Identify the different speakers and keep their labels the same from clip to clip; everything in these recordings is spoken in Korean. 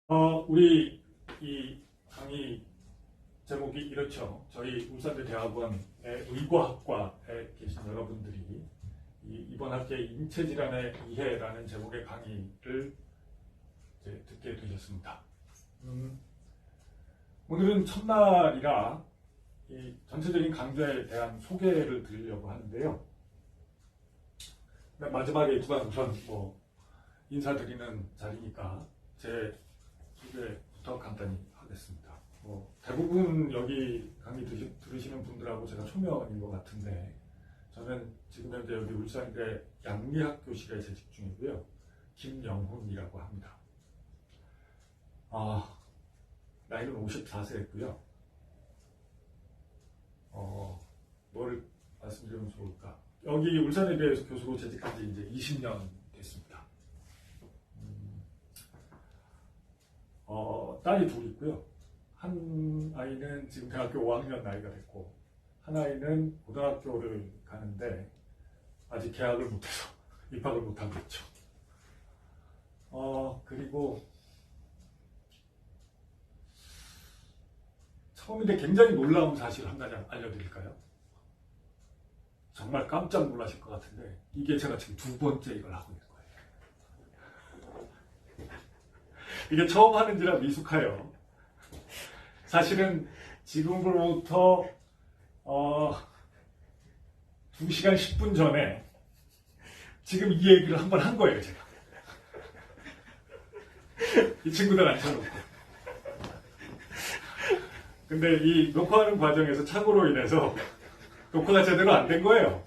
Speaker 1: 우리 이 강의 제목이 이렇죠. 저희 울산대 대학원의 의과학과에 계신 여러분들이 이번 학기의 인체질환의 이해라는 제목의 강의를 이제 듣게 되셨습니다. 오늘은 첫날이라 이 전체적인 강좌에 대한 소개를 드리려고 하는데요. 마지막에 우선 인사드리는 자리니까 제 소개부터 간단히 하겠습니다. 대부분 여기 강의 들으시는 분들하고 제가 초면인 것 같은데, 저는 지금 현재 여기 울산대 양리학교실에 재직 중이고요. 김영훈이라고 합니다. 나이는 54세였고요. 뭐를 말씀드리면 좋을까? 여기 울산대에서 교수로 재직한 지 이제 20년 됐습니다. 딸이 둘 있고요. 한 아이는 지금 대학교 5학년 나이가 됐고, 한 아이는 고등학교를 가는데 아직 개학을 못해서 입학을 못하고 있죠. 그리고 처음인데 굉장히 놀라운 사실을 한 가지 알려드릴까요? 정말 깜짝 놀라실 것 같은데, 이게 제가 지금 두 번째 이걸 하고 있는 거예요. 이게 처음 하는지라 미숙해요. 사실은 지금으로부터 2시간 10분 전에 지금 이 얘기를 한번 한 거예요, 제가. 이 친구들 앉혀놓고. 근데 이 녹화하는 과정에서 착오로 인해서 녹화가 제대로 안 된 거예요.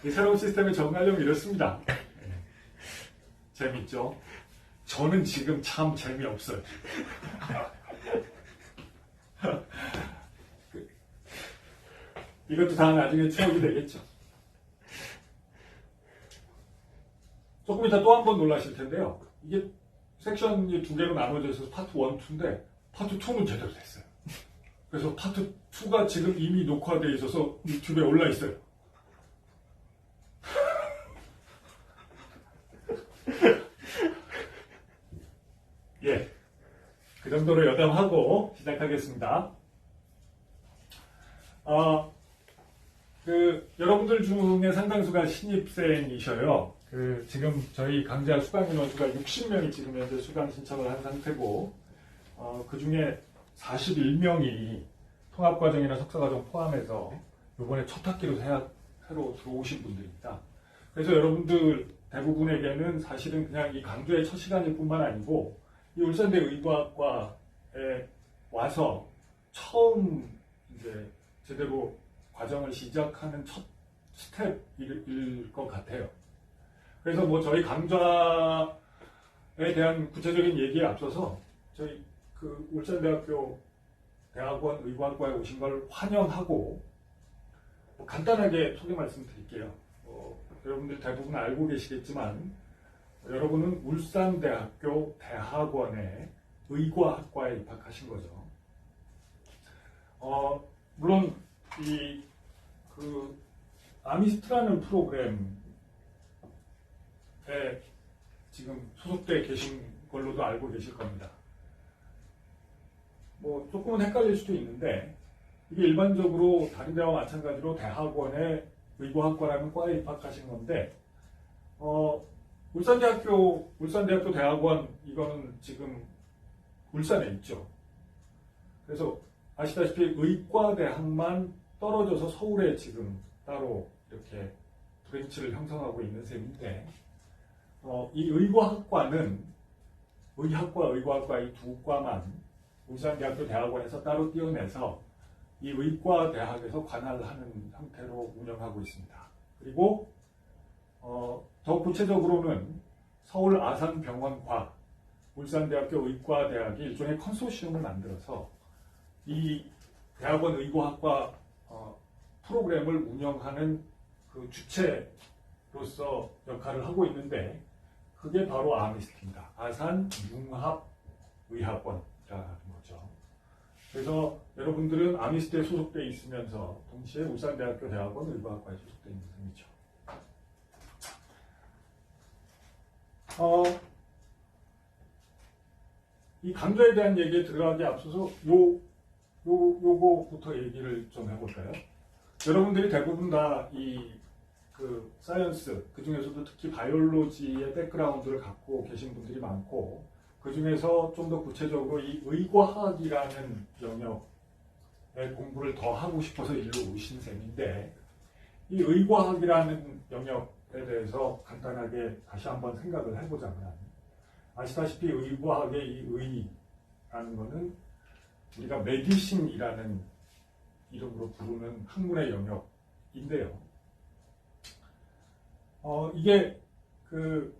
Speaker 1: 이 새로운 시스템에 적응하려면 이렇습니다. 재밌죠? 저는 지금 참 재미없어요. 이것도 다 나중에 추억이 되겠죠. 조금 이따 또 한 번 놀라실 텐데요. 이게 섹션이 두 개로 나눠져 있어서 파트 1, 2인데 파트 2는 제대로 됐어요. 그래서 파트 2가 지금 이미 녹화되어 있어서 유튜브에 올라 있어요. 예, 그 정도로 여담하고 시작하겠습니다. 여러분들 중에 상당수가 신입생이셔요. 지금 저희 강좌 수강 인원 수가 60명이 지금 현재 수강 신청을 한 상태고, 그 중에 41명이 통합과정이나 석사과정 포함해서 이번에 첫 학기로 새로 들어오신 분들입니다. 그래서 여러분들 대부분에게는 사실은 그냥 이 강좌의 첫 시간일 뿐만 아니고, 이 울산대 의과학과에 와서 처음 이제 제대로 과정을 시작하는 첫 스텝일 것 같아요. 그래서 저희 강좌에 대한 구체적인 얘기에 앞서서 저희 울산대학교 대학원 의과학과에 오신 걸 환영하고, 간단하게 소개 말씀드릴게요. 여러분들 대부분 알고 계시겠지만, 여러분은 울산대학교 대학원의 의과학과에 입학하신 거죠. 물론 아미스트라는 프로그램에 지금 소속돼 계신 걸로도 알고 계실 겁니다. 조금은 헷갈릴 수도 있는데, 이게 일반적으로 다른 데와 마찬가지로 대학원의 의과학과라는 과에 입학하신 건데, 울산대학교 대학원, 이거는 지금 울산에 있죠. 그래서 아시다시피 의과대학만 떨어져서 서울에 지금 따로 이렇게 브랜치를 형성하고 있는 셈인데, 이 의과학과는 의학과, 의과학과 이 두 과만 울산대학교 대학원에서 따로 떼어내서 이 의과대학에서 관할하는 형태로 운영하고 있습니다. 그리고 더 구체적으로는 서울 아산병원과 울산대학교 의과대학이 일종의 컨소시엄을 만들어서 이 대학원 의과학과 프로그램을 운영하는 그 주체로서 역할을 하고 있는데, 그게 바로 아미스트입니다. 아산융합의학원이라는 거죠. 그래서 여러분들은 아미스트에 소속되어 있으면서 동시에 울산대학교 대학원 의과학과에 소속되어 있는 셈이죠. 이 강좌에 대한 얘기에 들어가기 앞서서 요거부터 얘기를 좀 해볼까요? 여러분들이 대부분 다 그 사이언스, 그 중에서도 특히 바이올로지의 백그라운드를 갖고 계신 분들이 많고, 그 중에서 좀 더 구체적으로 이 의과학이라는 영역의 공부를 더 하고 싶어서 일로 오신 셈인데, 이 의과학이라는 영역에 대해서 간단하게 다시 한번 생각을 해보자면, 아시다시피 의과학의 이 의라는 거는 우리가 메디신이라는 이름으로 부르는 학문의 영역인데요. 이게 그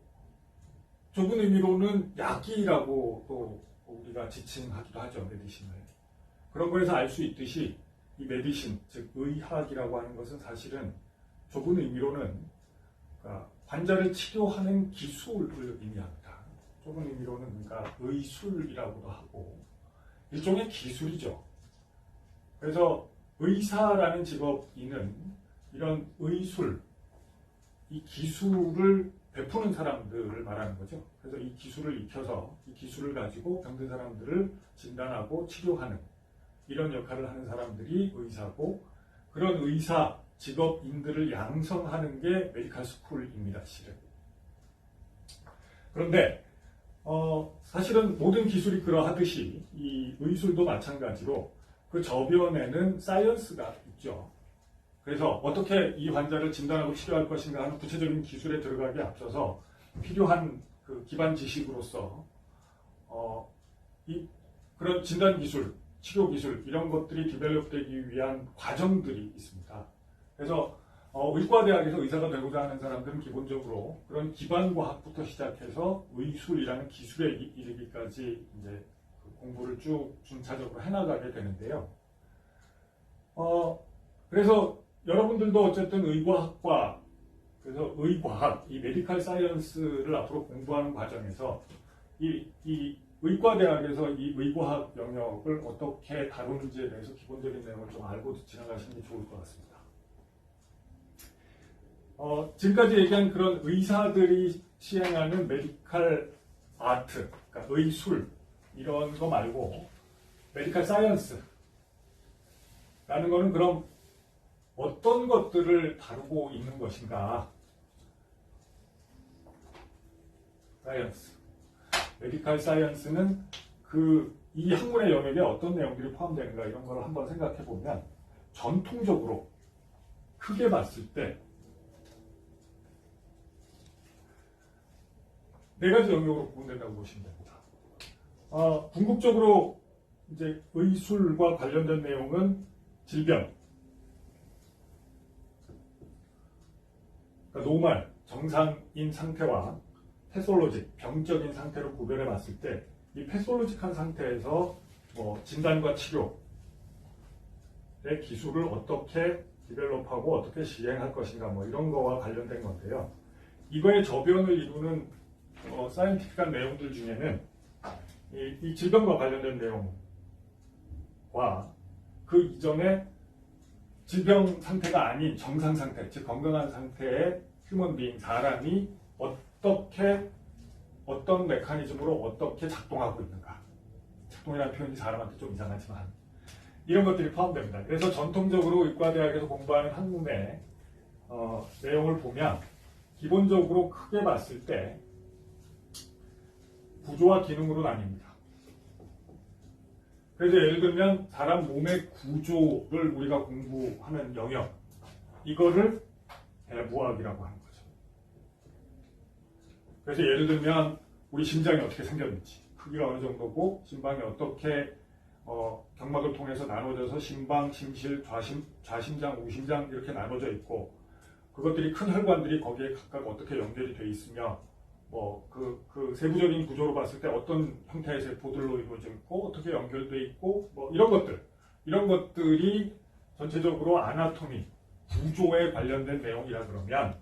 Speaker 1: 좁은 의미로는 약이라고 또 우리가 지칭하기도 하죠, 메디신을. 그런 거에서 알 수 있듯이 이 메디신, 즉 의학이라고 하는 것은 사실은 좁은 의미로는 그러니까 환자를 치료하는 기술을 의미합니다. 좁은 의미로는 그러니까 의술이라고도 하고 일종의 기술이죠. 그래서 의사라는 직업인은 이런 의술, 이 기술을 베푸는 사람들을 말하는 거죠. 그래서 이 기술을 익혀서 이 기술을 가지고 병든 사람들을 진단하고 치료하는 이런 역할을 하는 사람들이 의사고, 그런 의사 직업인들을 양성하는 게 메디컬 스쿨입니다, 실은. 그런데 사실은 모든 기술이 그러하듯이 이 의술도 마찬가지로 그 저변에는 사이언스가 있죠. 그래서 어떻게 이 환자를 진단하고 치료할 것인가 하는 구체적인 기술에 들어가기 앞서서 필요한 그 기반 지식으로서 그런 진단 기술, 치료 기술 이런 것들이 디벨롭되기 위한 과정들이 있습니다. 그래서 의과대학에서 의사가 되고자 하는 사람들은 기본적으로 그런 기반 과학부터 시작해서 의술이라는 기술에 이르기까지 이제 그 공부를 쭉 순차적으로 해나가게 되는데요. 그래서 여러분들도 어쨌든 의과학과, 그래서 의과학, 이 메디컬 사이언스를 앞으로 공부하는 과정에서 이 의과대학에서 이 의과학 영역을 어떻게 다루는지에 대해서 기본적인 내용을 좀 알고 지나가시는 게 좋을 것 같습니다. 지금까지 얘기한 그런 의사들이 시행하는 메디컬 아트, 그러니까 의술 이런 거 말고 메디컬 사이언스라는 거는 그럼 어떤 것들을 다루고 있는 것인가? 사이언스. 메디컬 사이언스는 이 학문의 영역에 어떤 내용들이 포함되는가 이런 걸 한번 생각해 보면 전통적으로 크게 봤을 때 네 가지 영역으로 구분된다고 보시면 됩니다. 궁극적으로 이제 의술과 관련된 내용은 질병, 그러니까 노멀, 정상인 상태와 패솔로직, 병적인 상태로 구별해 봤을 때 이 패솔로직한 상태에서 진단과 치료의 기술을 어떻게 디벨롭하고 어떻게 시행할 것인가 이런 거와 관련된 건데요. 이거의 저변을 이루는 사이언티픽한 내용들 중에는 이 질병과 관련된 내용과 그 이전에 질병 상태가 아닌 정상 상태, 즉 건강한 상태의 휴먼 비잉, 사람이 어떤 메커니즘으로 어떻게 작동하고 있는가. 작동이라는 표현이 사람한테 좀 이상하지만 이런 것들이 포함됩니다. 그래서 전통적으로 의과대학에서 공부하는 학문의 내용을 보면 기본적으로 크게 봤을 때 구조와 기능으로 나뉩니다. 그래서 예를 들면 사람 몸의 구조를 우리가 공부하는 영역, 이거를 대부학이라고 하는 거죠. 그래서 예를 들면 우리 심장이 어떻게 생겼는지, 크기가 어느 정도고 심방이 어떻게 경막을 통해서 나눠져서 심방, 심실, 좌심장, 우심장 이렇게 나눠져 있고, 그것들이 큰 혈관들이 거기에 각각 어떻게 연결이 돼 있으며 그 세부적인 구조로 봤을 때 어떤 형태의 세포들로 이루어져 있고 어떻게 연결돼 있고 이런 것들이 전체적으로 아나토미, 구조에 관련된 내용이라 그러면,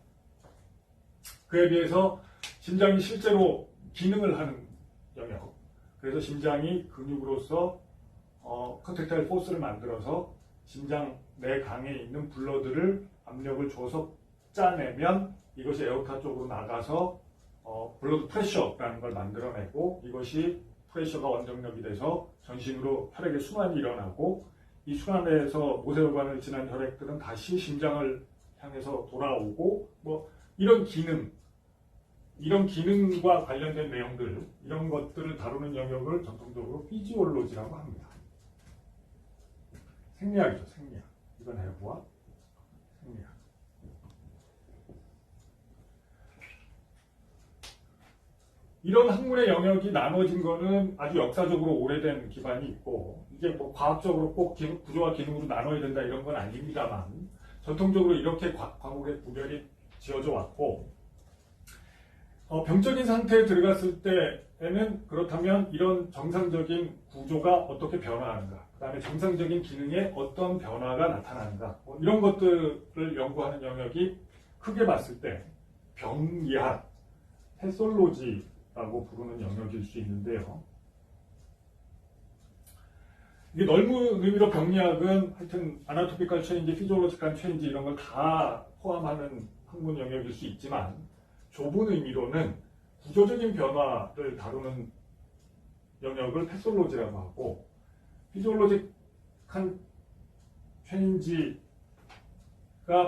Speaker 1: 그에 비해서 심장이 실제로 기능을 하는 영역, 그래서 심장이 근육으로서 컨택타일 포스를 만들어서 심장 내 강에 있는 블러드를 압력을 줘서 짜내면 이것이 에어타 쪽으로 나가서 블러드 프레셔라는 걸 만들어내고, 이것이 프레셔가 원동력이 돼서 전신으로 혈액의 순환이 일어나고 이 순환에서 모세혈관을 지난 혈액들은 다시 심장을 향해서 돌아오고 뭐 이런 기능과 관련된 내용들 이런 것들을 다루는 영역을 전통적으로 피지올로지라고 합니다. 생리학이죠, 생리학. 이건 해부와 생리학. 이런 학문의 영역이 나눠진 거는 아주 역사적으로 오래된 기반이 있고 이게 뭐 과학적으로 꼭 구조와 기능으로 나눠야 된다 이런 건 아닙니다만 전통적으로 이렇게 과목의 구별이 지어져 왔고 병적인 상태에 들어갔을 때에는 그렇다면 이런 정상적인 구조가 어떻게 변화하는가 그 다음에 정상적인 기능에 어떤 변화가 나타나는가 뭐 이런 것들을 연구하는 영역이 크게 봤을 때 병리학, 패솔로지 라고 부르는 영역일 수 있는데요. 이게 넓은 의미로 병리학은 하여튼 아나토미컬 체인지, 피지올로지컬 체인지 이런 걸 다 포함하는 학문 영역일 수 있지만 좁은 의미로는 구조적인 변화를 다루는 영역을 패솔로지라고 하고 피지올로지컬 체인지가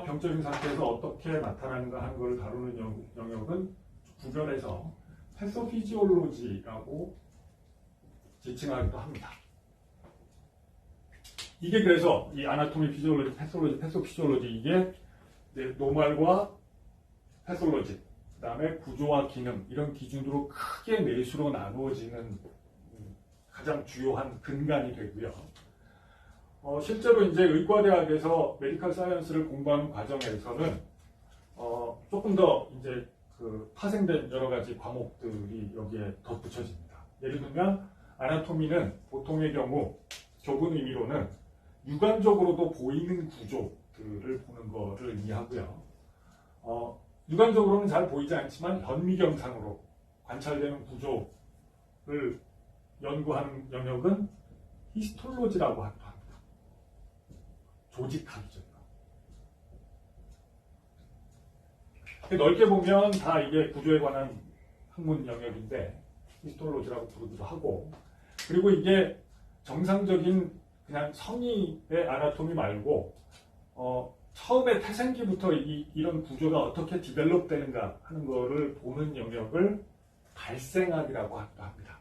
Speaker 1: 병적인 상태에서 어떻게 나타나는가 하는 걸 다루는 영역은 구별해서 패소피지올로지라고 지칭하기도 합니다. 이게 그래서 이 아나토미, 피지올로지, 패솔로지, 패소피지올로지 이게 노멀과 패솔로지, 그 다음에 구조와 기능 이런 기준으로 크게 넷으로 나누어지는 가장 주요한 근간이 되고요. 실제로 이제 의과대학에서 메디컬 사이언스를 공부하는 과정에서는 조금 더 이제 파생된 여러 가지 과목들이 여기에 덧붙여집니다. 예를 들면 아나토미는 보통의 경우 좁은 의미로는 육안적으로도 보이는 구조들을 보는 것을 이해하고요. 육안적으로는 잘 보이지 않지만 현미경상으로 관찰되는 구조를 연구하는 영역은 히스톨로지라고 하기도 합니다. 조직학이죠. 넓게 보면 다 이게 구조에 관한 학문 영역인데 히스톨로지라고 부르기도 하고 그리고 이게 정상적인 그냥 성의의 아나토미 말고 처음에 태생기부터 이런 구조가 어떻게 디벨롭 되는가 하는 거를 보는 영역을 발생학이라고 합니다.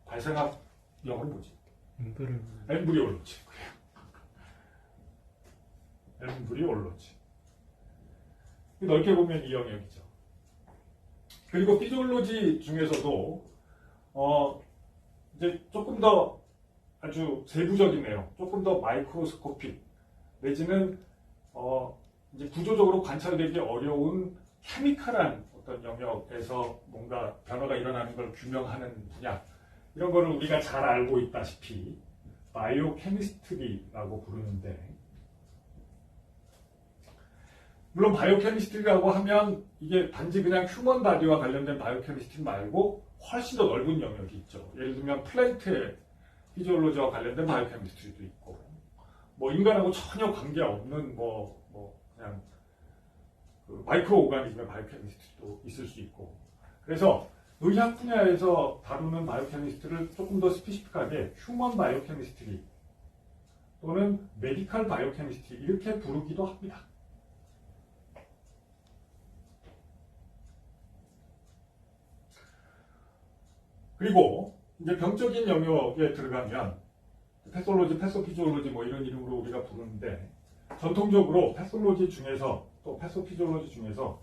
Speaker 1: 발생학 영어로 뭐지? 엠브리올로지. 엠브리올로지. 넓게 보면 이 영역이죠. 그리고 피지올로지 중에서도 이제 조금 더 아주 세부적인 내용, 조금 더 마이크로스코픽 내지는 이제 구조적으로 관찰되기 어려운 케미컬한 어떤 영역에서 뭔가 변화가 일어나는 걸 규명하는 분야 이런 거를 우리가 잘 알고 있다시피 바이오 케미스트리라고 부르는데 물론 바이오 케미스트리라고 하면 이게 단지 그냥 휴먼 바디와 관련된 바이오 케미스트리 말고 훨씬 더 넓은 영역이 있죠. 예를 들면 플랜트의 피지올로지와 관련된 바이오 케미스트리도 있고 뭐 인간하고 전혀 관계없는 그냥 마이크로 오가니즘의 바이오 케미스트리도 있을 수 있고 그래서 의학 분야에서 다루는 바이오 케미스트리를 조금 더 스페시픽하게 휴먼 바이오 케미스트리 또는 메디컬 바이오 케미스트리 이렇게 부르기도 합니다. 그리고 이제 병적인 영역에 들어가면 패솔로지, 패소피지올로지 뭐 이런 이름으로 우리가 부르는데 전통적으로 패솔로지 중에서 또 패소피지올로지 중에서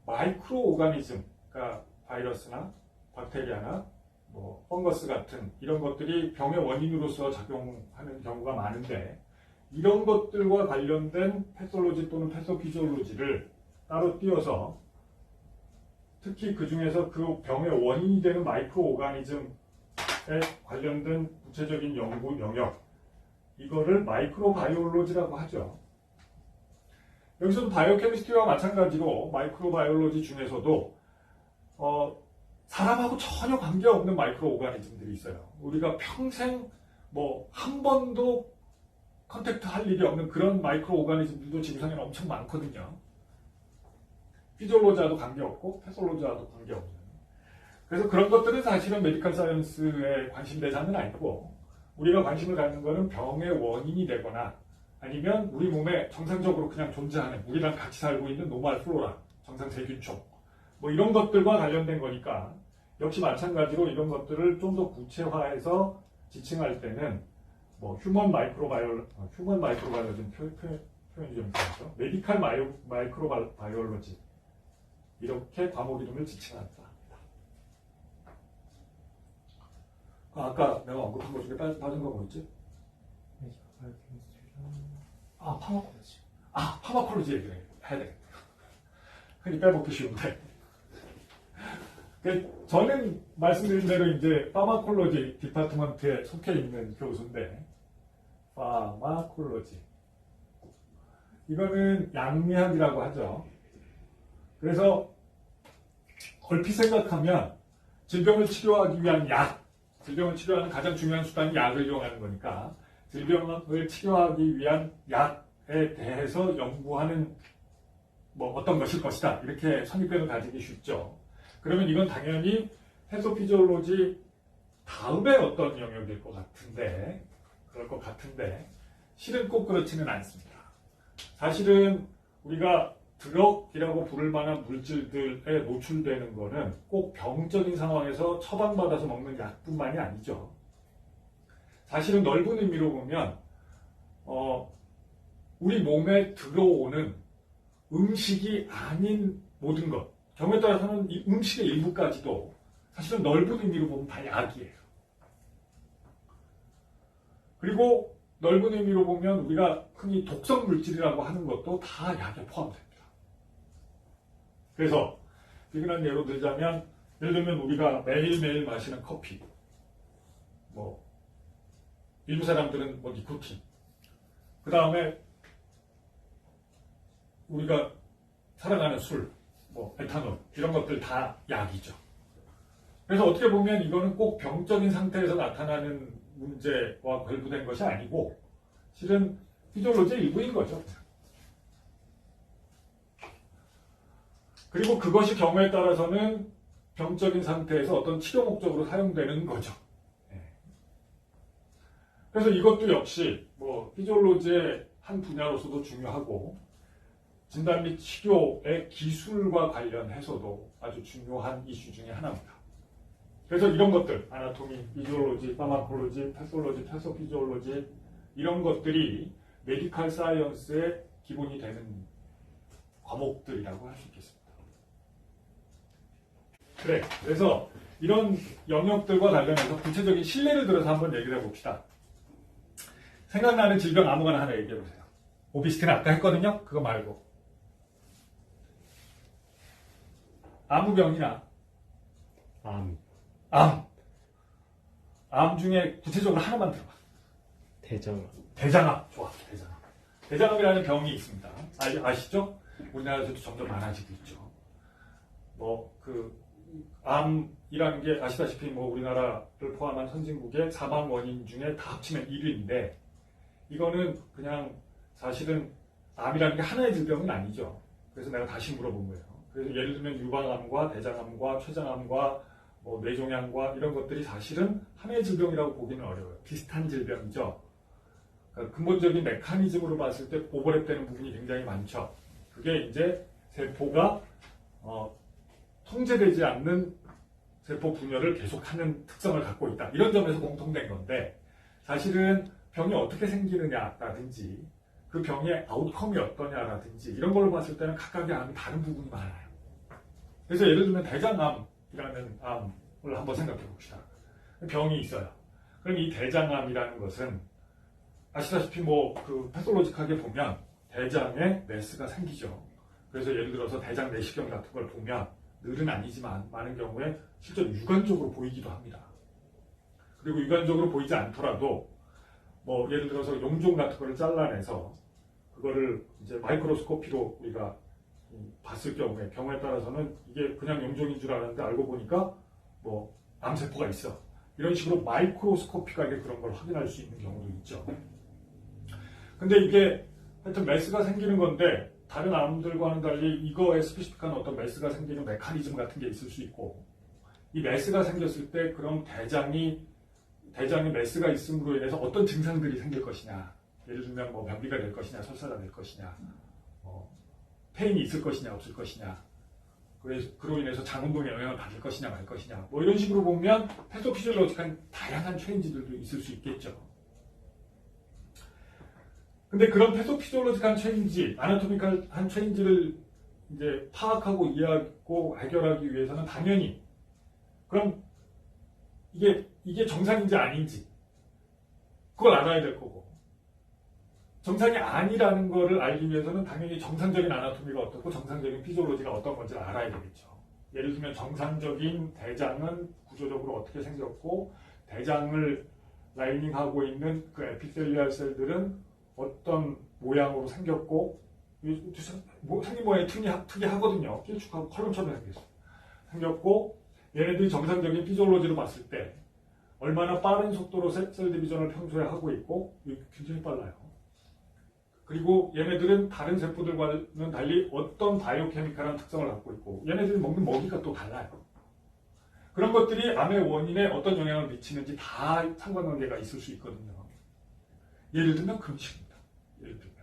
Speaker 1: 마이크로 오가니즘, 그러니까 바이러스나 박테리아나 뭐 펑거스 같은 이런 것들이 병의 원인으로서 작용하는 경우가 많은데 이런 것들과 관련된 패솔로지 또는 패소피지올로지를 따로 띄어서 특히 그 중에서 그 병의 원인이 되는 마이크로 오가니즘에 관련된 구체적인 연구 영역 이거를 마이크로바이올로지라고 하죠. 여기서도 바이오케미스트리와 마찬가지로 마이크로바이올로지 중에서도 사람하고 전혀 관계없는 마이크로 오가니즘들이 있어요. 우리가 평생 뭐 한 번도 컨택트 할 일이 없는 그런 마이크로 오가니즘들도 지구상에는 엄청 많거든요. 피지올로지와도 관계없고 패솔로지와도 관계없는 그래서 그런 것들은 사실은 메디컬 사이언스의 관심 대상은 아니고 우리가 관심을 갖는 것은 병의 원인이 되거나 아니면 우리 몸에 정상적으로 그냥 존재하는 우리랑 같이 살고 있는 노멀 플로라, 정상 세균총 뭐 이런 것들과 관련된 거니까 역시 마찬가지로 이런 것들을 좀 더 구체화해서 지칭할 때는 뭐 휴먼 마이크로바이올로지 표현이 좀 이상하죠. 메디컬 마이크로바이올로지 이렇게 과목 이름을 지칭한다. 아까 내가 언급한 것 중에 빠진 거 뭐였지?
Speaker 2: 파마콜로지.
Speaker 1: 파마콜로지 얘기를 해야 되겠다. 흔히 빼먹기 쉬운데. 저는 말씀드린 대로 이제 파마콜로지 디파트먼트에 속해 있는 교수인데, 파마콜로지. 이거는 양리학이라고 하죠. 그래서 얼핏 생각하면 질병을 치료하기 위한 질병을 치료하는 가장 중요한 수단이 약을 이용하는 거니까 질병을 치료하기 위한 약에 대해서 연구하는 뭐 어떤 것일 것이다. 이렇게 선입견을 가지기 쉽죠. 그러면 이건 당연히 패소피지올로지 다음에 어떤 영역일 것 같은데, 그럴 것 같은데, 실은 꼭 그렇지는 않습니다. 사실은 우리가 드럭이라고 부를 만한 물질들에 노출되는 거는 꼭 병적인 상황에서 처방받아서 먹는 약뿐만이 아니죠. 사실은 넓은 의미로 보면 우리 몸에 들어오는 음식이 아닌 모든 것, 경우에 따라서는 이 음식의 일부까지도 사실은 넓은 의미로 보면 다 약이에요. 그리고 넓은 의미로 보면 우리가 흔히 독성 물질이라고 하는 것도 다 약에 포함됩니다. 그래서 비근한 예로 들자면 예를 들면 우리가 매일매일 마시는 커피, 뭐 일부 사람들은 뭐 니코틴, 그 다음에 우리가 사랑하는 술, 뭐 에탄올 이런 것들 다 약이죠. 그래서 어떻게 보면 이거는 꼭 병적인 상태에서 나타나는 문제와 결부된 것이 아니고 실은 피지올로지의 일부인 거죠. 그리고 그것이 경우에 따라서는 병적인 상태에서 어떤 치료 목적으로 사용되는 거죠. 그래서 이것도 역시 뭐 피지올로지의 한 분야로서도 중요하고 진단 및 치료의 기술과 관련해서도 아주 중요한 이슈 중에 하나입니다. 그래서 이런 것들, 아나토미, 피지올로지, 파마콜로지, 패솔로지, 패소피지올로지 이런 것들이 메디컬 사이언스의 기본이 되는 과목들이라고 할 수 있겠습니다. 그래서 이런 영역들과 관련해서 구체적인 실례를 들어서 한번 얘기를 해봅시다. 생각나는 질병 아무거나 하나 얘기해보세요. 오비스티는 아까 했거든요. 그거 말고. 아무병이나 암 중에 구체적으로 하나만 들어봐. 대장암. 좋아. 대장암이라는 병이 있습니다. 아시죠? 우리나라에서도 점점 많아지고 있죠. 암이라는 게 아시다시피 우리나라를 포함한 선진국의 사망 원인 중에 다 합치면 1위인데 이거는 그냥 사실은 암이라는 게 하나의 질병은 아니죠. 그래서 내가 다시 물어본 거예요. 그래서 예를 들면 유방암과 대장암과 췌장암과 뇌종양과 이런 것들이 사실은 하나의 질병이라고 보기는 어려워요. 비슷한 질병이죠. 그러니까 근본적인 메커니즘으로 봤을 때 오버랩되는 부분이 굉장히 많죠. 그게 이제 세포가 통제되지 않는 세포 분열을 계속하는 특성을 갖고 있다. 이런 점에서 공통된 건데 사실은 병이 어떻게 생기느냐라든지 그 병의 아웃컴이 어떠냐라든지 이런 걸로 봤을 때는 각각의 암이 다른 부분이 많아요. 그래서 예를 들면 대장암이라는 암을 한번 생각해 봅시다. 병이 있어요. 그럼 이 대장암이라는 것은 아시다시피 패솔로직하게 보면 대장에 메스가 생기죠. 그래서 예를 들어서 대장 내시경 같은 걸 보면 늘은 아니지만 많은 경우에 실제로 육안적으로 보이기도 합니다. 그리고 육안적으로 보이지 않더라도 예를 들어서 용종 같은 거를 잘라내서 그거를 이제 마이크로스코피로 우리가 봤을 경우에 따라서는 이게 그냥 용종인 줄 알았는데 알고 보니까 암세포가 있어. 이런 식으로 마이크로스코픽하게 그런 걸 확인할 수 있는 경우도 있죠. 근데 이게 하여튼 메스가 생기는 건데 다른 암들과는 달리 이거에 스페시픽한 어떤 메스가 생기는 메커니즘 같은 게 있을 수 있고 이 메스가 생겼을 때 그럼 대장에 메스가 있음으로 인해서 어떤 증상들이 생길 것이냐. 예를 들면 뭐 변비가 될 것이냐, 설사가 될 것이냐, 페인이 있을 것이냐, 없을 것이냐. 그로 인해서 장 운동에 영향을 받을 것이냐, 말 것이냐. 뭐 이런 식으로 보면 패소피지올로직한 다양한 체인지들도 있을 수 있겠죠. 근데 그런 패소피지올로직한 체인지, 아나토미컬한 체인지를 이제 파악하고 이해하고 해결하기 위해서는 당연히 그럼 이게 정상인지 아닌지 그걸 알아야 될 거고, 정상이 아니라는 거를 알기 위해서는 당연히 정상적인 아나토미가 어떻고 정상적인 피지올로지가 어떤 건지를 알아야 되겠죠. 예를 들면 정상적인 대장은 구조적으로 어떻게 생겼고 대장을 라이닝하고 있는 그 에피셀리알 셀들은 어떤 모양으로 생겼고, 생긴 모양이 특이하거든요. 길쭉하고 컬럼처럼 생겼고, 얘네들이 정상적인 피지올로지로 봤을 때 얼마나 빠른 속도로 셀 디비전을 평소에 하고 있고, 굉장히 빨라요. 그리고 얘네들은 다른 세포들과는 달리 어떤 바이오케미컬한 특성을 갖고 있고, 얘네들이 먹는 먹이가 또 달라요. 그런 것들이 암의 원인에 어떤 영향을 미치는지 다 상관관계가 있을 수 있거든요. 예를 들면 그런 식입니다. 예를 들면.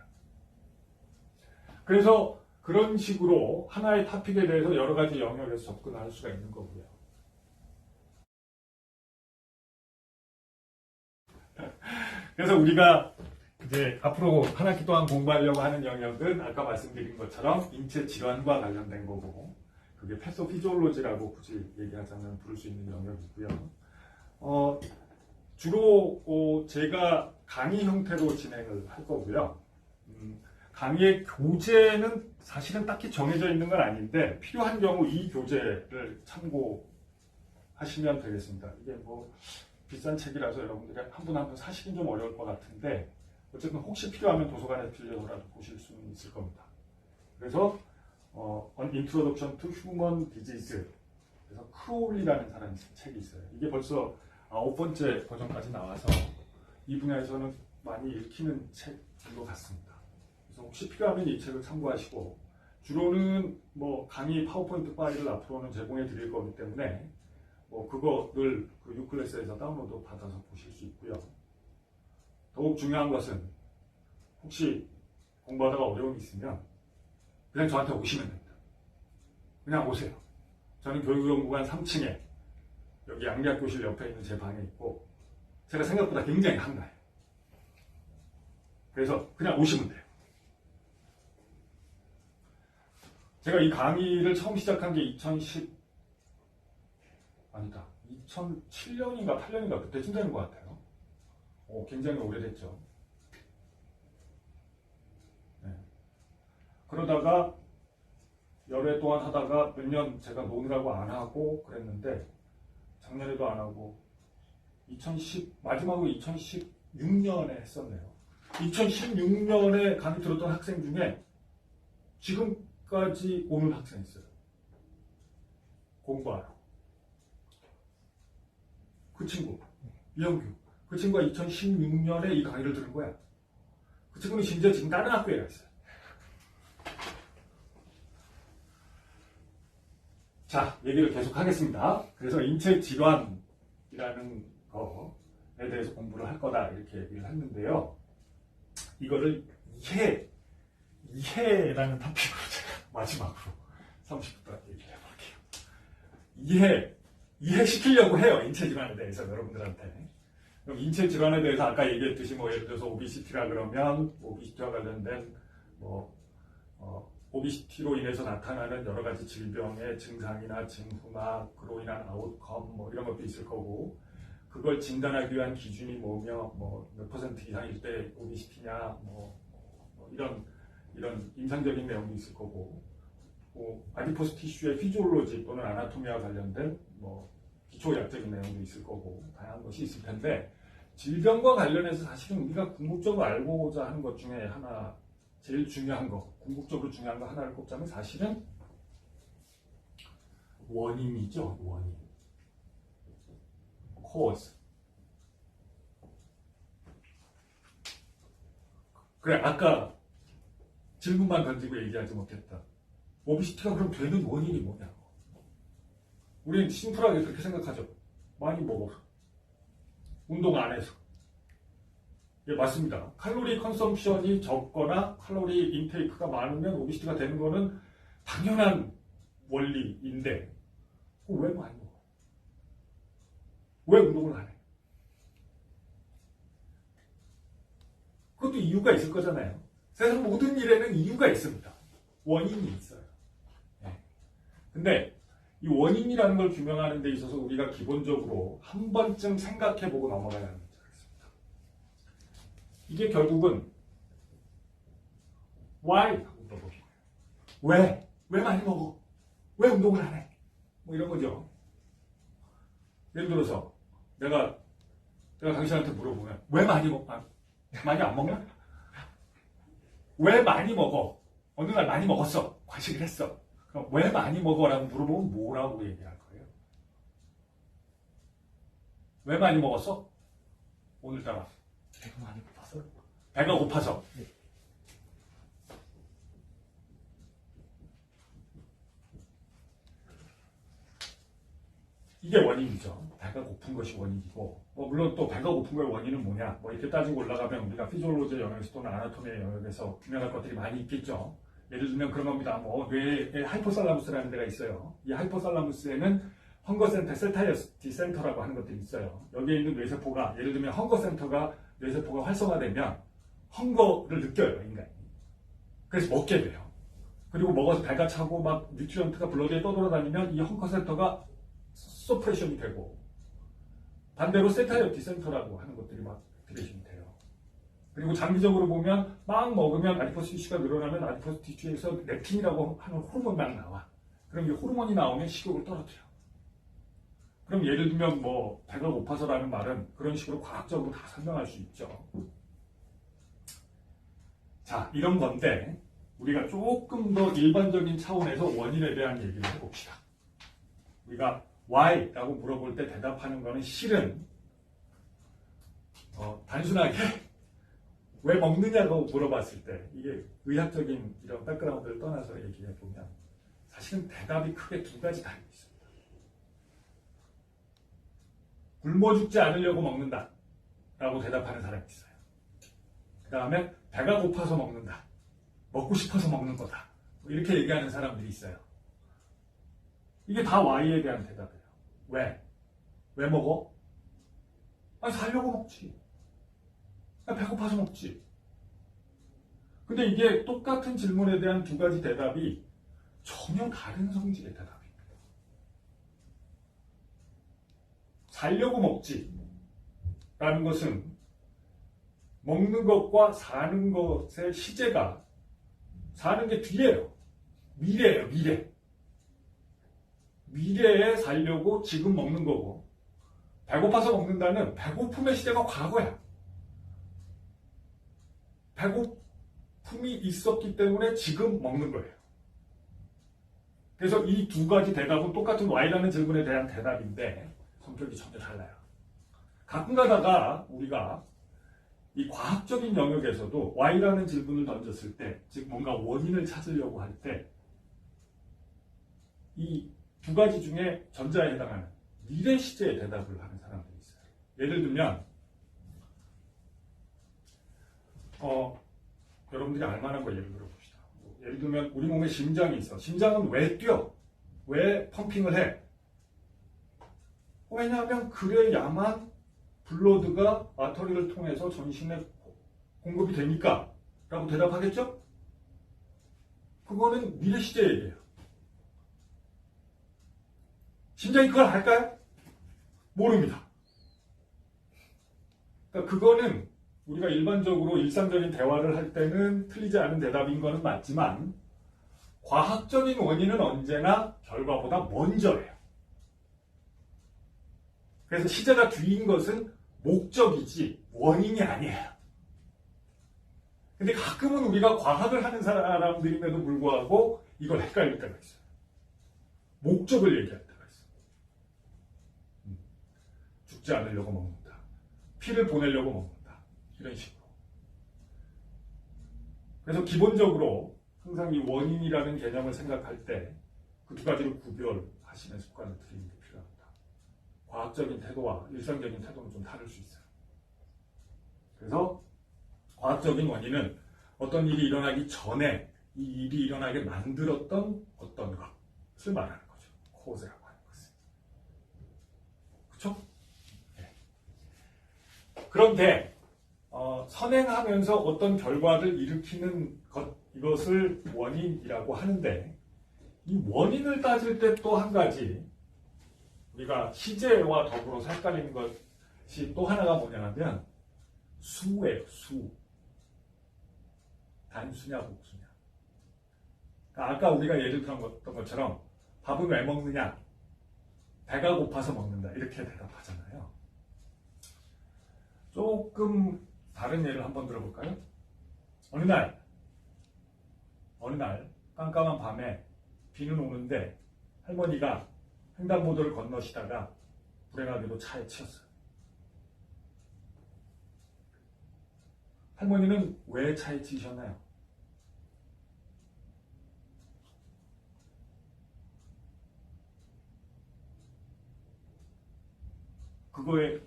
Speaker 1: 그래서 그런 식으로 하나의 토픽에 대해서 여러 가지 영역에서 접근할 수가 있는 거고요. 그래서 우리가 이제 앞으로 한 학기 동안 공부하려고 하는 영역은 아까 말씀드린 것처럼 인체 질환과 관련된 거고, 그게 패소피지올로지라고 굳이 얘기하자면 부를 수 있는 영역이고요. 주로 제가 강의 형태로 진행을 할 거고요. 강의의 교재는 사실은 딱히 정해져 있는 건 아닌데 필요한 경우 이 교재를 참고하시면 되겠습니다. 이게 뭐 비싼 책이라서 여러분들이 한 분 한 분 사시긴 좀 어려울 것 같은데 어쨌든 혹시 필요하면 도서관에 빌려서라도 보실 수는 있을 겁니다. 그래서 An Introduction to Human Disease, 그래서 크롤리라는 사람이 쓴 책이 있어요. 이게 벌써 9번째 버전까지 나와서 이 분야에서는 많이 읽히는 책인 것 같습니다. 그래서 혹시 필요하면 이 책을 참고하시고, 주로는 뭐 강의 파워포인트 파일을 앞으로는 제공해 드릴 거기 때문에 뭐 그거를 그 유클래스에서 다운로드 받아서 보실 수 있고요. 더욱 중요한 것은 혹시 공부하다가 어려움이 있으면 그냥 저한테 오시면 됩니다. 그냥 오세요. 저는 교육연구관 3층에 여기 양리학교실 옆에 있는 제 방에 있고, 제가 생각보다 굉장히 한가해요. 그래서 그냥 오시면 돼요. 제가 이 강의를 처음 시작한 게 2007년인가 8년인가 그때쯤 되는 것 같아요. 굉장히 오래됐죠. 네. 그러다가 열흘 동안 하다가 몇 년 제가 노느라고 안 하고 그랬는데, 작년에도 안 하고 마지막으로 2016년에 했었네요. 2016년에 강의 들었던 학생 중에 지금까지 오는 학생이 있어요. 공부하러. 그 친구, 이영규. 그 친구가 2016년에 이 강의를 들은 거야. 그 친구는 심지어 지금 다른 학교에 가 있어요. 자, 얘기를 계속 하겠습니다. 그래서 인체 질환이라는 거에 대해서 공부를 할 거다 이렇게 얘기를 했는데요. 이거를 이해라는 토픽으로 제가 마지막으로 30분 동안 얘기를 해볼게요. 이해시키려고 해요. 인체 질환에 대해서 여러분들한테. 그럼 인체 질환에 대해서 아까 얘기했듯이 뭐 예를 들어서 오비시티라 그러면 오비시티와 관련된 오비시티로 인해서 나타나는 여러 가지 질병의 증상이나 징후나 그로 인한 아웃컴 뭐 이런 것도 있을 거고, 그걸 진단하기 위한 기준이 뭐며 뭐 몇 퍼센트 이상일 때 오비시티냐 뭐 이런 임상적인 내용도 있을 거고, 아디포스 티슈의 피지올로지 또는 아나토미와 관련된 뭐 기초의학적인 내용도 있을 거고 다양한 것이 있을 텐데, 질병과 관련해서 사실은 우리가 궁극적으로 알고자 하는 것 중에 하나, 제일 중요한 거, 궁극적으로 중요한 거 하나를 꼽자면 사실은 원인이죠. 원인. cause. 그래, 아까 질문만 던지고 얘기하지 못했다. 오비시티가 그럼 되는 원인이 뭐냐고. 우리는 심플하게 그렇게 생각하죠. 많이 먹어서. 운동 안 해서. 예, 맞습니다. 칼로리 컨섬션이 적거나 칼로리 인테이크가 많으면 오비시티가 되는 거는 당연한 원리인데 왜 많이 먹어? 왜 운동을 안 해? 그것도 이유가 있을 거잖아요. 세상 모든 일에는 이유가 있습니다. 원인이 있어요. 네. 근데 이 원인이라는 걸 규명하는 데 있어서 우리가 기본적으로 한 번쯤 생각해보고 넘어가야 하는 문제가 있습니다. 이게 결국은 why? 하고 물어보는 거예요. 왜? 왜 많이 먹어? 왜 운동을 안 해? 뭐 이런 거죠. 예를 들어서 내가 당신한테 물어보면 왜 많이 먹어? 많이 안 먹나? 왜 많이 먹어? 어느 날 많이 먹었어. 과식을 했어. 그럼 왜 많이 먹어라고 물어보면 뭐라고 얘기할 거예요? 왜 많이 먹었어? 오늘따라
Speaker 2: 배가 많이 고파서.
Speaker 1: 배가 고파서.
Speaker 2: 네.
Speaker 1: 이게 원인이죠. 배가 고픈 것이 원인이고, 물론 또 배가 고픈 거의 원인은 뭐냐? 이렇게 따지고 올라가면 우리가 피지올로지 영역에서 또는 아나토미의 영역에서 분명할 것들이 많이 있겠죠. 예를 들면 그런 겁니다. 뇌에 하이포살라무스라는 데가 있어요. 이 하이포살라무스에는 헝거센터, 셀타이어티 센터라고 하는 것들이 있어요. 여기에 있는 뇌세포가, 예를 들면 헝거센터가 뇌세포가 활성화되면 헝거를 느껴요, 인간이. 그래서 먹게 돼요. 그리고 먹어서 배가 차고 막 뉴트리언트가 블러드에 떠돌아다니면 이 헝거센터가 서프레션이 되고, 반대로 세타이어티 센터라고 하는 것들이 막 디레이션이 돼요. 그리고 장기적으로 보면 막 먹으면 아디포스 티슈가 늘어나면 아디포스 티슈에서 렙틴이라고 하는 호르몬이 막 나와. 그럼 이 호르몬이 나오면 식욕을 떨어뜨려. 그럼 예를 들면 배가 고파서라는 말은 그런 식으로 과학적으로 다 설명할 수 있죠. 자, 이런 건데 우리가 조금 더 일반적인 차원에서 원인에 대한 얘기를 해봅시다. 우리가 why라고 물어볼 때 대답하는 거는 실은 단순하게 왜 먹느냐고 물어봤을 때 이게 의학적인 이런 백그라운드를 떠나서 얘기해 보면 사실은 대답이 크게 두 가지 답이 있습니다. 굶어 죽지 않으려고 먹는다 라고 대답하는 사람이 있어요. 그 다음에 배가 고파서 먹는다, 먹고 싶어서 먹는 거다, 이렇게 얘기하는 사람들이 있어요. 이게 다 Y에 대한 대답이에요. 왜? 왜 먹어? 살려고 먹지. 배고파서 먹지. 근데 이게 똑같은 질문에 대한 두 가지 대답이 전혀 다른 성질의 대답입니다. 살려고 먹지 라는 것은 먹는 것과 사는 것의 시제가 사는 게 뒤에요. 미래예요, 미래. 미래에 살려고 지금 먹는 거고, 배고파서 먹는다는 배고픔의 시대가 과거야. 배고픔이 있었기 때문에 지금 먹는 거예요. 그래서 이 두 가지 대답은 똑같은 Y라는 질문에 대한 대답인데 성격이 전혀 달라요. 가끔 가다가 우리가 이 과학적인 영역에서도 Y라는 질문을 던졌을 때, 즉 뭔가 원인을 찾으려고 할 때 이 두 가지 중에 전자에 해당하는 미래 시제의 대답을 하는 사람들이 있어요. 예를 들면 여러분들이 알만한 거 예를 들어봅시다. 예를 들면 우리 몸에 심장이 있어. 심장은 왜 뛰어? 왜 펌핑을 해? 왜냐하면 그래야만 블러드가 아터리를 통해서 전신에 공급이 되니까 라고 대답하겠죠? 그거는 미래 시제 얘기예요. 심장이 그걸 할까요? 모릅니다. 그러니까 그거는 우리가 일반적으로 일상적인 대화를 할 때는 틀리지 않은 대답인 거는 맞지만 과학적인 원인은 언제나 결과보다 먼저예요. 그래서 시제가 뒤인 것은 목적이지 원인이 아니에요. 근데 가끔은 우리가 과학을 하는 사람들임에도 불구하고 이걸 헷갈릴 때가 있어요. 목적을 얘기할 때가 있어요. 죽지 않으려고 먹는다. 피를 보내려고 먹는다. 이런 식으로. 그래서 기본적으로 항상 이 원인이라는 개념을 생각할 때 그 두 가지를 구별하시는 습관을 들이는 게 과학적인 태도와 일상적인 태도는 좀 다를 수 있어요. 그래서 과학적인 원인은 어떤 일이 일어나기 전에 이 일이 일어나게 만들었던 어떤 것을 말하는 거죠. 코즈라고 하는 것을. 그렇죠? 네. 그런데 선행하면서 어떤 결과를 일으키는 것, 이것을 원인이라고 하는데 이 원인을 따질 때 또 한 가지 우리가 시제와 더불어서 헷갈리는 것이 또 하나가 뭐냐면 수예요. 수. 단수냐 복수냐. 그러니까 아까 우리가 예를 들었던 것처럼 밥은 왜 먹느냐. 배가 고파서 먹는다. 이렇게 대답하잖아요. 조금 다른 예를 한번 들어볼까요? 어느 날 깜깜한 밤에 비는 오는데 할머니가 횡단보도를 건너시다가 불행하게도 차에 치였어요. 할머니는 왜 차에 치이셨나요? 그거의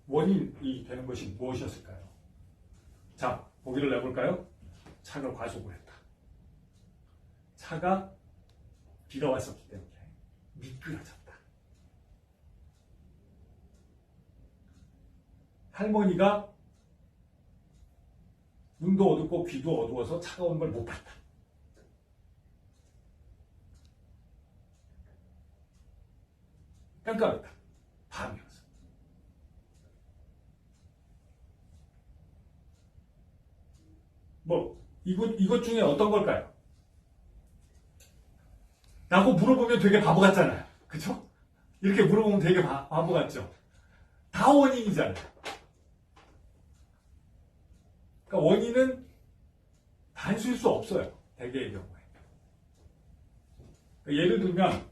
Speaker 1: 원인이 되는 것이 무엇이었을까요? 자, 보기를 내볼까요? 차가 과속을 했다. 차가 비가 왔었기 때문에 미끄러졌다. 할머니가 눈도 어둡고 귀도 어두워서 차가운 걸 못 봤다. 깜깜했다. 밤이었어. 이것 중에 어떤 걸까요? 라고 물어보면 되게 바보 같잖아요. 그쵸? 이렇게 물어보면 되게 바보 같죠? 다 원인이잖아요. 그러니까 원인은 단수일 수 없어요. 대개의 경우에. 그러니까 예를 들면,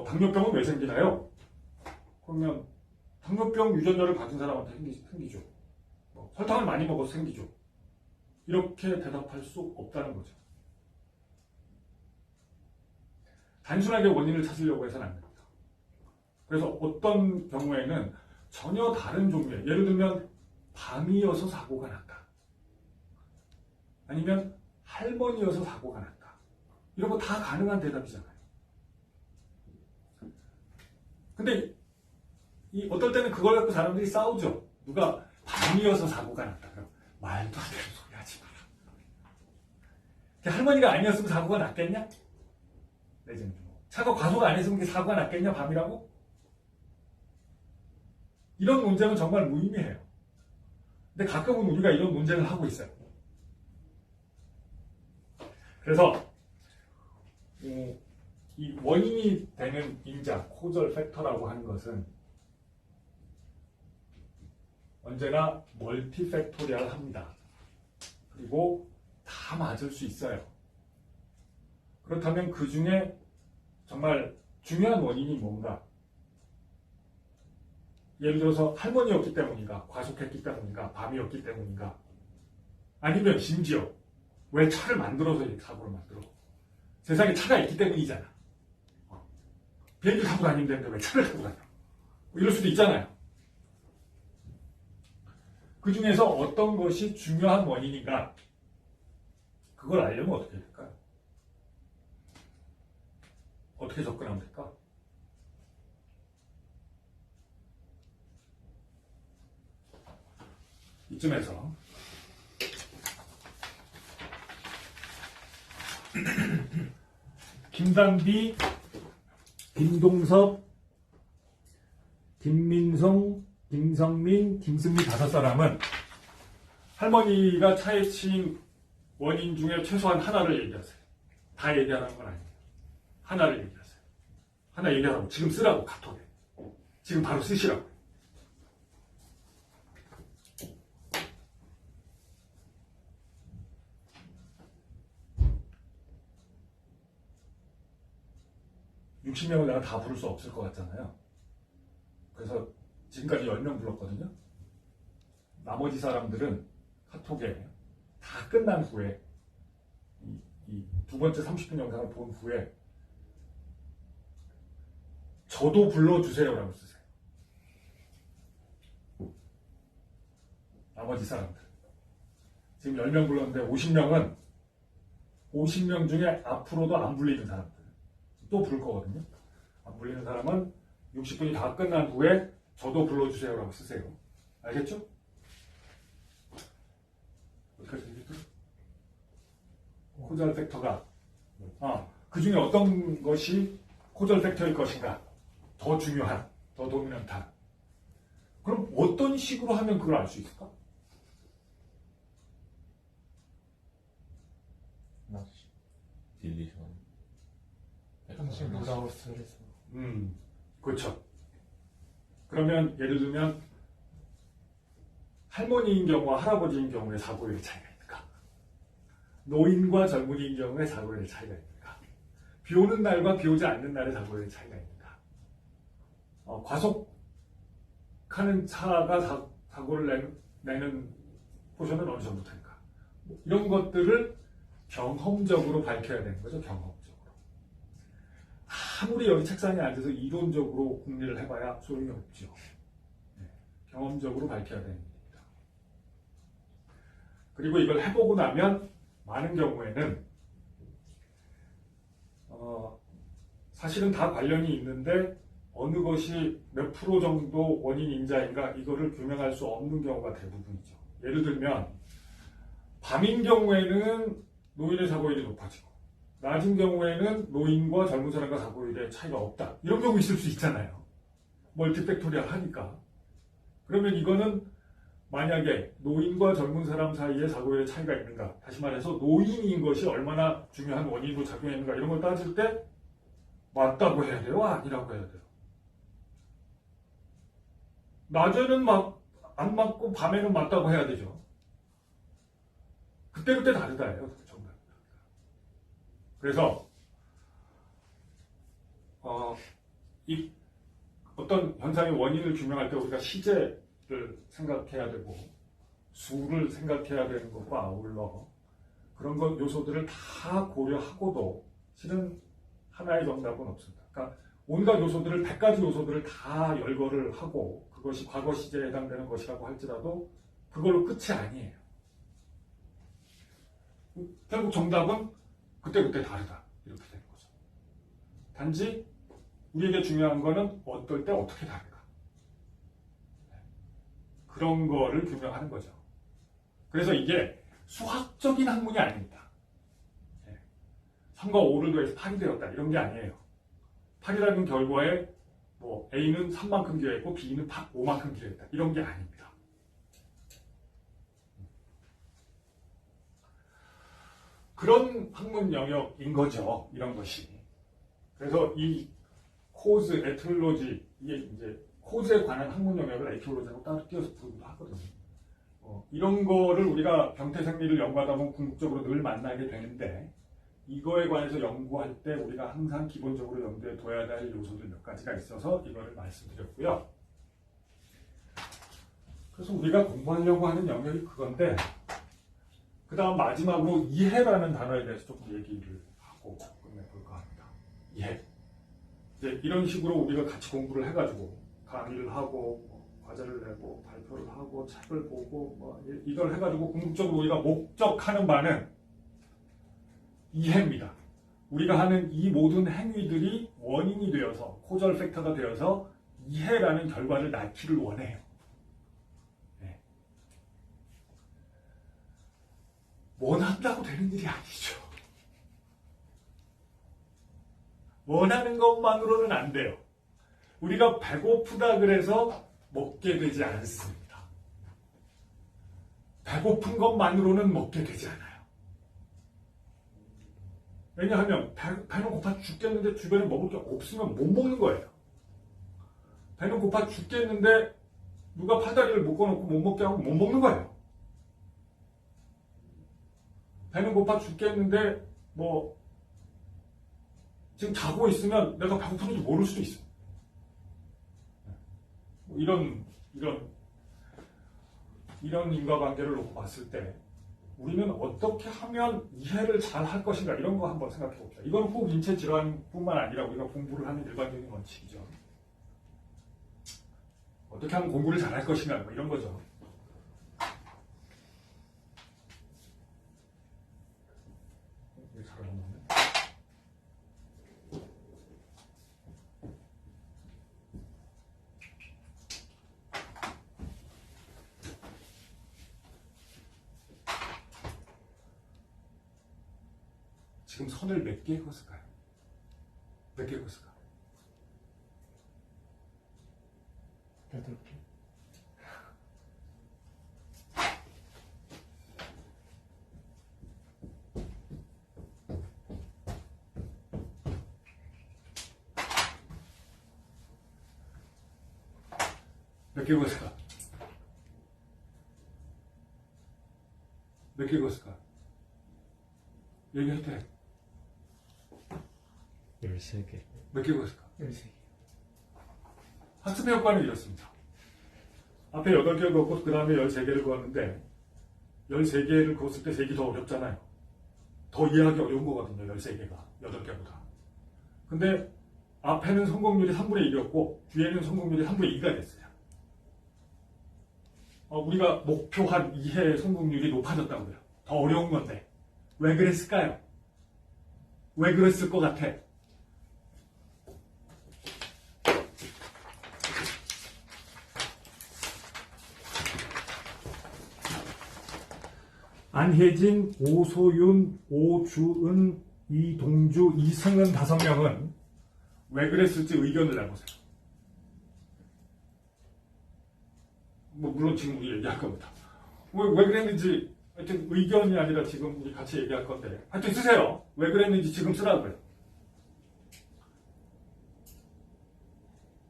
Speaker 1: 당뇨병은 왜 생기나요? 그러면, 당뇨병 유전자를 가진 사람한테 생기죠. 설탕을 많이 먹어서 생기죠. 이렇게 대답할 수 없다는 거죠. 단순하게 원인을 찾으려고 해서는 안 됩니다. 그래서 어떤 경우에는 전혀 다른 종류의, 예를 들면 밤이어서 사고가 났다. 아니면 할머니여서 사고가 났다. 이런 거 다 가능한 대답이잖아요. 근데 어떨 때는 그걸 갖고 사람들이 싸우죠. 누가 밤이어서 사고가 났다. 그럼 말도 안 되는 소리 하지 마라. 할머니가 아니었으면 사고가 났겠냐? 차가 과속 안 했으면 사고가 났겠냐, 밤이라고? 이런 논쟁은 정말 무의미해요. 근데 가끔은 우리가 이런 논쟁을 하고 있어요. 그래서 이 원인이 되는 인자, 코절 팩터라고 하는 것은 언제나 멀티팩토리얼합니다. 그리고 다 맞을 수 있어요. 그렇다면 그 중에 정말 중요한 원인이 뭔가? 예를 들어서 할머니였기 때문인가? 과속했기 때문인가? 밤이었기 때문인가? 아니면 심지어 왜 차를 만들어서 사고를 만들어? 세상에 차가 있기 때문이잖아. 비행기 타고 다니면 되는데 왜 차를 타고 다녀? 이럴 수도 있잖아요. 그 중에서 어떤 것이 중요한 원인인가? 그걸 알려면 어떻게 될까요? 어떻게 접근하면 될까? 이쯤에서 김단비, 김동섭, 김민성, 김성민, 김승미 5사람은 할머니가 차에 치인 원인 중에 최소한 하나를 얘기하세요. 다 얘기하라는 건 아니에요. 하나를 얘기하세요. 하나 얘기하라고. 지금 쓰라고, 카톡에. 지금 바로 쓰시라고. (60명을) 내가 다 부를 수 없을 것 같잖아요. 그래서 지금까지 10명 불렀거든요. 나머지 사람들은 카톡에 다 끝난 후에 이 두 번째 30분 영상을 본 후에 저도 불러주세요라고 쓰세요. 나머지 사람들. 지금 10명 불렀는데 50명 중에 앞으로도 안 불리는 사람들. 또 부를 거거든요. 안 불리는 사람은 60분이 다 끝난 후에 저도 불러주세요라고 쓰세요. 알겠죠? 어디까지 얘기했죠? 코절 팩터가 그 중에 어떤 것이 코절 팩터일 것인가? 더 중요한, 더 도미넌트한. 그럼 어떤 식으로 하면 그걸 알 수 있을까?
Speaker 3: 딜리션.
Speaker 2: 당신 무다우스를 해서.
Speaker 1: 그렇죠. 그러면 예를 들면 할머니인 경우와 할아버지인 경우에 사고율의 차이가 있는가? 노인과 젊은이인 경우에 사고율의 차이가 있는가? 비 오는 날과 비 오지 않는 날의 사고율의 차이가 있는가? 과속하는 차가 사고를 내는 포션은 어느 정도 될까? 이런 것들을 경험적으로 밝혀야 되는 거죠. 경험적으로. 아무리 여기 책상에 앉아서 이론적으로 궁리를 해봐야 소용이 없죠. 네, 경험적으로 밝혀야 되는 일입니다. 그리고 이걸 해보고 나면 많은 경우에는 사실은 다 관련이 있는데 어느 것이 몇 프로 정도 원인 인자인가 이거를 규명할 수 없는 경우가 대부분이죠. 예를 들면 밤인 경우에는 노인의 사고율이 높아지고 낮은 경우에는 노인과 젊은 사람과 사고율의 차이가 없다. 이런 경우 있을 수 있잖아요. 멀티팩토리얼 하니까. 그러면 이거는 만약에 노인과 젊은 사람 사이에 사고율의 차이가 있는가. 다시 말해서 노인인 것이 얼마나 중요한 원인으로 작용했는가. 이런 걸 따질 때 맞다고 해야 돼요? 아니라고 해야 돼요? 낮에는 안 맞고 밤에는 맞다고 해야 되죠. 그때그때 다르다예요. 정말. 그래서 이 어떤 현상의 원인을 규명할 때 우리가 시제를 생각해야 되고 수를 생각해야 되는 것과 아울러 그런 것 요소들을 다 고려하고도 실은 하나의 정답은 없습니다. 그러니까 온갖 요소들을 100가지 요소들을 다 열거를 하고 그것이 과거 시제에 해당되는 것이라고 할지라도 그걸로 끝이 아니에요. 결국 정답은 그때그때 다르다. 이렇게 되는 거죠. 단지 우리에게 중요한 거는 어떨 때 어떻게 다른가. 그런 거를 규명하는 거죠. 그래서 이게 수학적인 학문이 아닙니다. 3과 5를 더해서 8이 되었다. 이런 게 아니에요. 8이라는 결과에 뭐 A는 3만큼 기여했고 B는 5만큼 기여했다. 이런 게 아닙니다. 그런 학문 영역인 거죠. 이런 것이. 그래서 이 코즈, 에티올로지, 이게 이제 코즈에 관한 학문 영역을 에티올로지라고 따로 띄어서 부르기도 하거든요. 이런 거를 우리가 병태생리를 연구하다 보면 궁극적으로 늘 만나게 되는데 이거에 관해서 연구할 때 우리가 항상 기본적으로 염두에 둬야 될 요소들 몇 가지가 있어서 이거를 말씀드렸고요. 그래서 우리가 공부하려고 하는 영역이 그건데 그 다음 마지막으로 이해라는 단어에 대해서 조금 얘기를 하고 끝내볼까 합니다. 이해. 이제 이런 식으로 우리가 같이 공부를 해가지고 강의를 하고 과제를 내고 발표를 하고 책을 보고 이걸 해가지고 궁극적으로 우리가 목적하는 바는 이해입니다. 우리가 하는 이 모든 행위들이 원인이 되어서 코절 팩터가 되어서 이해라는 결과를 낳기를 원해요. 네. 원한다고 되는 일이 아니죠. 원하는 것만으로는 안 돼요. 우리가 배고프다 그래서 먹게 되지 않습니다. 배고픈 것만으로는 먹게 되지 않아요. 왜냐하면 배는 고파 죽겠는데 주변에 먹을 게 없으면 못 먹는 거예요. 배는 고파 죽겠는데 누가 파다리를 묶어놓고 못 먹게 하고 못 먹는 거예요. 배는 고파 죽겠는데 지금 자고 있으면 내가 배고픈지 모를 수도 있어. 이런 인과관계를 놓고 봤을 때 우리는 어떻게 하면 이해를 잘 할 것인가 이런 거 한번 생각해 봅시다. 이건 꼭 인체 질환뿐만 아니라 우리가 공부를 하는 일반적인 원칙이죠. 어떻게 하면 공부를 잘할 것인가 뭐 이런 거죠. 왜 잘 안 나오네? 지금 선을 몇 개 그었을까요? 몇 개 그었을까?
Speaker 2: 8개.
Speaker 1: 몇 개 그었을까? 몇 개 그었을까? 얘기해도 돼.
Speaker 2: 13개.
Speaker 1: 몇 개 그었을까?
Speaker 2: 13개.
Speaker 1: 학습의 효과는 이렇습니다. 앞에 8개를 그었고 그 다음에 13개를 그었는데 13개를 그었을 때 3개 더 어렵잖아요. 더 이해하기 어려운 거거든요. 13개가 8개보다. 근데 앞에는 성공률이 3분의 1이었고 뒤에는 성공률이 3분의 2가 됐어요. 우리가 목표한 이해의 성공률이 높아졌다고요. 더 어려운 건데 왜 그랬을까요? 왜 그랬을 것 같아? 안혜진, 오소윤, 오주은, 이동주, 이승은 5명은 왜 그랬을지 의견을 내보세요. 물론 지금 우리 얘기할 겁니다. 왜 그랬는지 하여튼 의견이 아니라 지금 우리 같이 얘기할 건데 하여튼 쓰세요. 왜 그랬는지 지금 쓰라고요.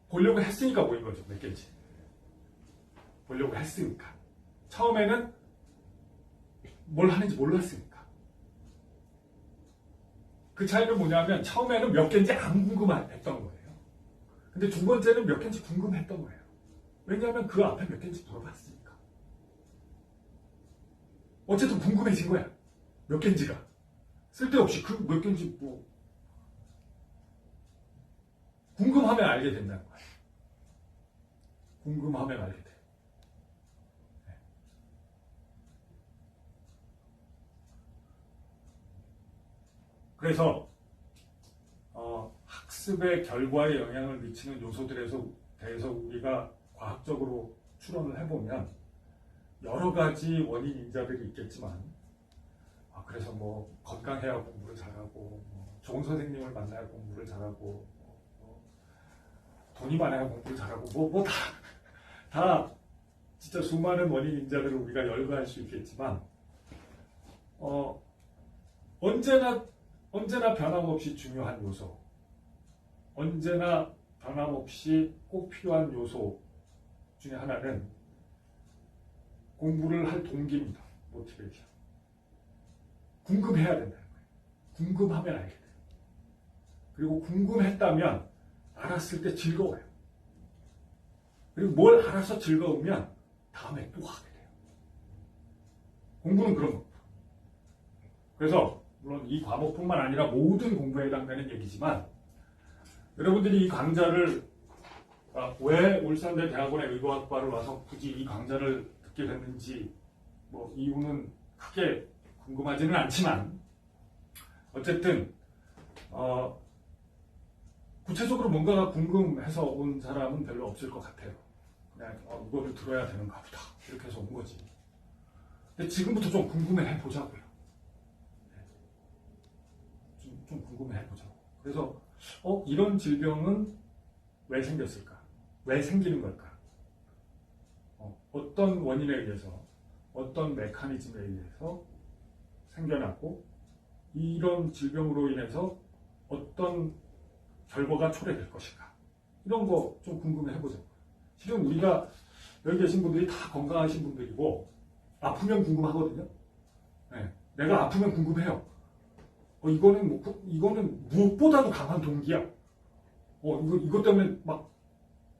Speaker 1: 보려고 했으니까 보인 거죠. 몇 개인지. 보려고 했으니까. 처음에는 뭘 하는지 몰랐으니까. 그 차이는 뭐냐면 처음에는 몇 개인지 안 궁금했던 거예요. 근데 두 번째는 몇 개인지 궁금했던 거예요. 왜냐하면 그 앞에 몇 개인지 물어봤으니까. 어쨌든 궁금해진 거야. 몇 개인지가. 쓸데없이 그 몇 개인지 뭐 궁금하면 알게 된다는 거예요. 궁금하면 알게 돼. 그래서 학습의 결과에 영향을 미치는 요소들에 대해서 우리가 과학적으로 추론을 해보면 여러 가지 원인 인자들이 있겠지만 그래서 뭐 건강해야 공부를 잘하고 좋은 선생님을 만나야 공부를 잘하고 돈이 많아야 공부를 잘하고 다 진짜 수많은 원인 인자들을 우리가 열거할 수 있겠지만 언제나 변함없이 중요한 요소, 언제나 변함없이 꼭 필요한 요소 중에 하나는 공부를 할 동기입니다. 모티베이션. 궁금해야 된다는 거예요. 궁금하면 알게 돼요. 그리고 궁금했다면 알았을 때 즐거워요. 그리고 뭘 알아서 즐거우면 다음에 또 하게 돼요. 공부는 그런 겁니다. 그래서 물론 이 과목뿐만 아니라 모든 공부에 해당되는 얘기지만 여러분들이 이 강좌를 왜 울산대 대학원의 의과학과를 와서 굳이 이 강좌를 듣게 됐는지 이유는 크게 궁금하지는 않지만 어쨌든 구체적으로 뭔가가 궁금해서 온 사람은 별로 없을 것 같아요. 그냥 이거를 들어야 되는가 보다 이렇게 해서 온 거지. 근데 지금부터 좀 궁금해 해보자고요. 좀 궁금해 해보자고. 그래서 이런 질병은 왜 생겼을까? 왜 생기는 걸까? 어떤 원인에 의해서 어떤 메커니즘에 의해서 생겨났고 이런 질병으로 인해서 어떤 결과가 초래될 것인가? 이런 거 좀 궁금해 해보자고. 실은 우리가 여기 계신 분들이 다 건강하신 분들이고 아프면 궁금하거든요. 네, 내가 아프면 궁금해요. 이거는 무엇보다도 강한 동기야. 이것 때문에 막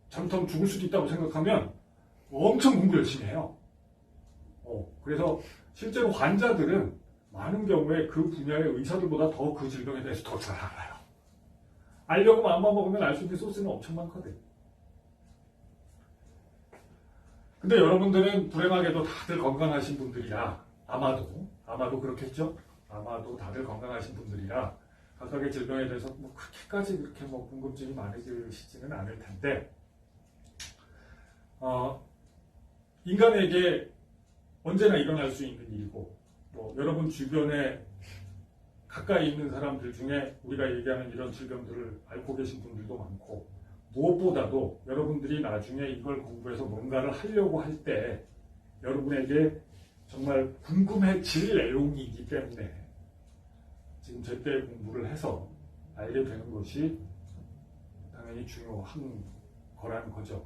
Speaker 1: 잘못하면 죽을 수도 있다고 생각하면 엄청 공부 열심히 해요. 그래서 실제로 환자들은 많은 경우에 그 분야의 의사들보다 더 그 질병에 대해서 더 잘 알아요. 알려고 마음만 먹으면 알 수 있는 소스는 엄청 많거든. 근데 여러분들은 불행하게도 다들 건강하신 분들이라 아마도 그렇겠죠? 아마도 다들 건강하신 분들이라 각각의 질병에 대해서 뭐 그렇게까지 그렇게 뭐 궁금증이 많으시지는 않을 텐데 인간에게 언제나 일어날 수 있는 일이고 뭐 여러분 주변에 가까이 있는 사람들 중에 우리가 얘기하는 이런 질병들을 앓고 계신 분들도 많고 무엇보다도 여러분들이 나중에 이걸 공부해서 뭔가를 하려고 할 때 여러분에게 정말 궁금해질 내용이기 때문에 지금 제때 공부를 해서 알게 되는 것이 당연히 중요한 거라는 거죠.